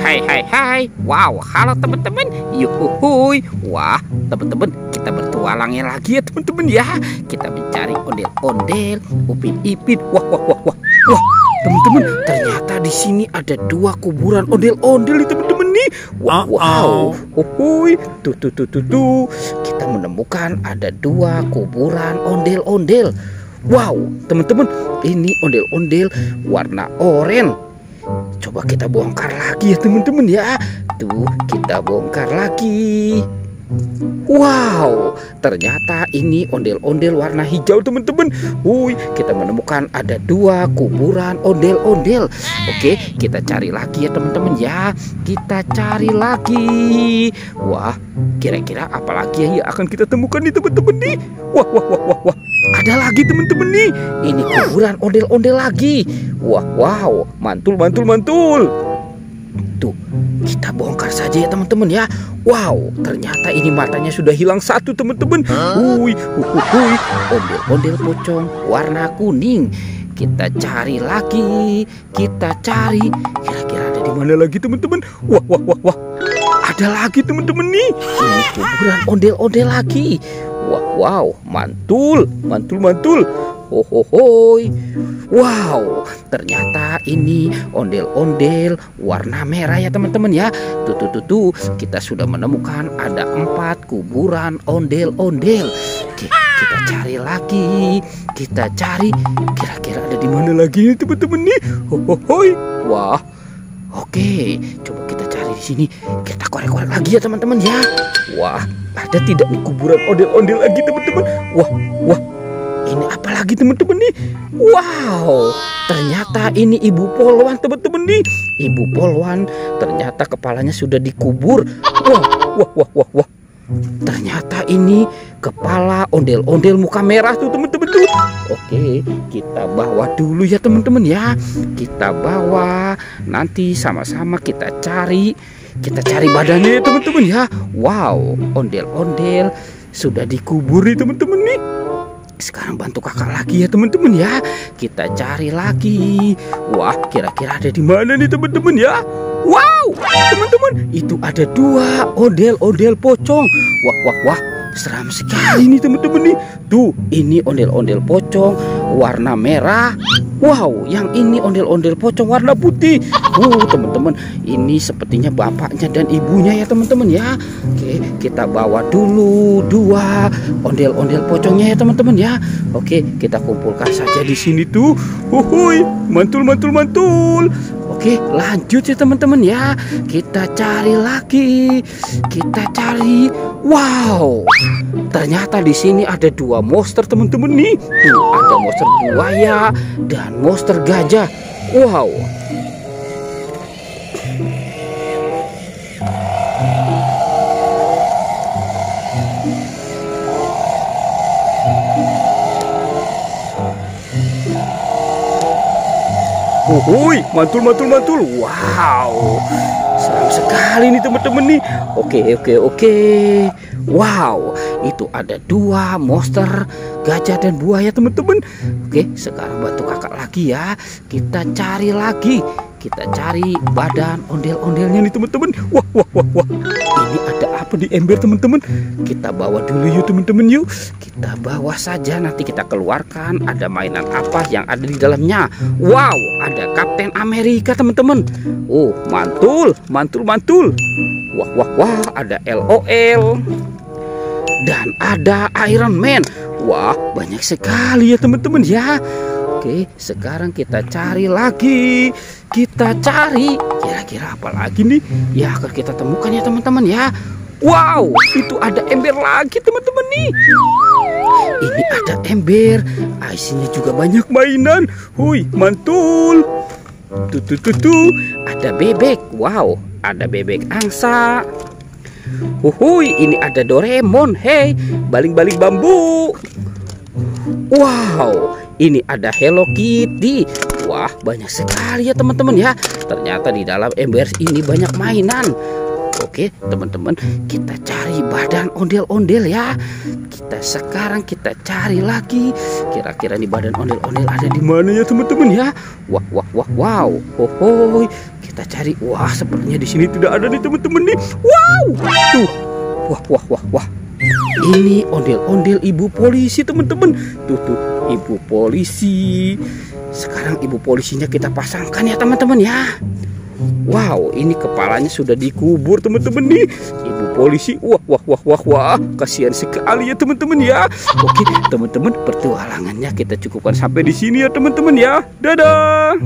Hai hai hai. Wow, halo teman-teman. Yuhuhuy. Wah, teman-teman, kita bertualangnya lagi ya teman-teman ya. Kita mencari ondel-ondel, Upin Ipin. Wah, wah, wah, wah. Wah, teman-teman, ternyata di sini ada dua kuburan ondel-ondel nih teman-teman nih. Wow, wow. Uhuy. Tuh. Kita menemukan ada dua kuburan ondel-ondel. Wow, teman-teman, ini ondel-ondel warna oranye. Coba kita bongkar lagi ya teman-teman ya. Tuh, kita bongkar lagi. Wow, ternyata ini ondel-ondel warna hijau teman-teman. Kita menemukan ada dua kuburan ondel-ondel. Oke, kita cari lagi ya teman-teman ya. Kita cari lagi. Wah, kira-kira apa lagi yang akan kita temukan nih teman-teman nih? Wah. Ada lagi teman-teman nih. Ini kuburan ondel-ondel lagi. Wow, mantul. Tuh, kita bongkar saja ya teman-teman ya. Wow, ternyata ini matanya sudah hilang satu teman-teman. Ondel-ondel pocong warna kuning. Kita cari lagi. Kira-kira ada di mana lagi teman-teman? Wah. Ada lagi teman-teman nih. Ini kuburan ondel-ondel lagi. Wow, mantul. Wow, ternyata ini ondel-ondel warna merah ya teman-teman ya. Tuh, kita sudah menemukan ada 4 kuburan ondel-ondel. Oke, kita cari lagi. Kira-kira ada di mana lagi nih teman-teman nih? Wah. Oke, coba kita cari di sini. Kita korek-korek lagi ya teman-teman ya. Wah, ada tidak nih kuburan ondel-ondel lagi teman-teman? Wah. Ini apa lagi teman-teman nih? Wow, ternyata ini Ibu Polwan teman-teman nih. Ibu Polwan ternyata kepalanya sudah dikubur. Wah. Ternyata ini kepala ondel-ondel muka merah tuh teman-teman tuh. Oke, kita bawa dulu ya teman-teman ya. Kita bawa, nanti sama-sama kita cari badannya ya teman-teman ya. Wow, ondel-ondel sudah dikubur nih teman-teman nih. Sekarang bantu kakak lagi ya teman-teman ya. Kita cari lagi. Wah, kira-kira ada di mana nih teman-teman ya? Wow, teman-teman, itu ada 2 ondel-ondel pocong. Wah, seram sekali nih teman-teman nih. Tuh, ini ondel-ondel pocong warna merah. Wow, yang ini ondel-ondel pocong warna putih. Teman-teman, ini sepertinya bapaknya dan ibunya ya teman-teman ya. Oke, kita bawa dulu 2 ondel-ondel pocongnya ya teman-teman ya. Oke, kita kumpulkan saja di sini tuh. Mantul. Oke, lanjut ya teman-teman ya. Kita cari lagi. Wow, ternyata di sini ada 2 monster teman-teman nih. Tuh, ada monster buaya dan monster gajah. Wow. Mantul. Wow, seram sekali nih teman-teman nih. Oke. Wow, itu ada 2 monster gajah dan buaya teman-teman. Oke, sekarang bantu kakak lagi ya. Kita cari lagi. Kita cari badan ondel-ondelnya nih teman-teman. Wah. Ini ada apa di ember teman-teman? Kita bawa dulu yuk teman-teman yuk. Kita bawa saja, nanti kita keluarkan ada mainan apa yang ada di dalamnya. Wow, ada Kapten Amerika teman-teman. Mantul. Wah, ada LOL. Dan ada Iron Man. Wah, banyak sekali ya teman-teman ya. Oke, sekarang kita cari lagi. Kira-kira apa lagi nih ya akan kita temukan ya teman-teman ya. Wow, itu ada ember lagi teman-teman nih. Ini ada ember. Isinya juga banyak mainan. Mantul. Tuh. Ada bebek. Wow, ada bebek angsa. Ini ada Doraemon. Hey, baling-baling bambu. Wow, ini ada Hello Kitty. Wah, banyak sekali ya teman-teman ya. Ternyata di dalam ember ini banyak mainan. Oke, teman-teman, kita cari badan ondel-ondel ya. Sekarang kita cari lagi. Kira-kira nih badan ondel-ondel ada di mana ya, teman-teman ya? Wah, wah, wah, wow. Oh, kita cari. Wah, sepertinya di sini tidak ada nih, teman-teman nih. Wow. Tuh. Wah, wah, wah, wah. Ini ondel-ondel ibu polisi, teman-teman. Tuh, ibu polisi. Sekarang ibu polisinya kita pasangkan ya, teman-teman ya. Wow, ini kepalanya sudah dikubur, teman-teman nih. Ibu polisi, wah, wah, wah, wah, wah, kasihan sekali ya, teman-teman ya. Oke, teman-teman, petualangannya kita cukupkan sampai di sini ya, teman-teman ya. Dadah.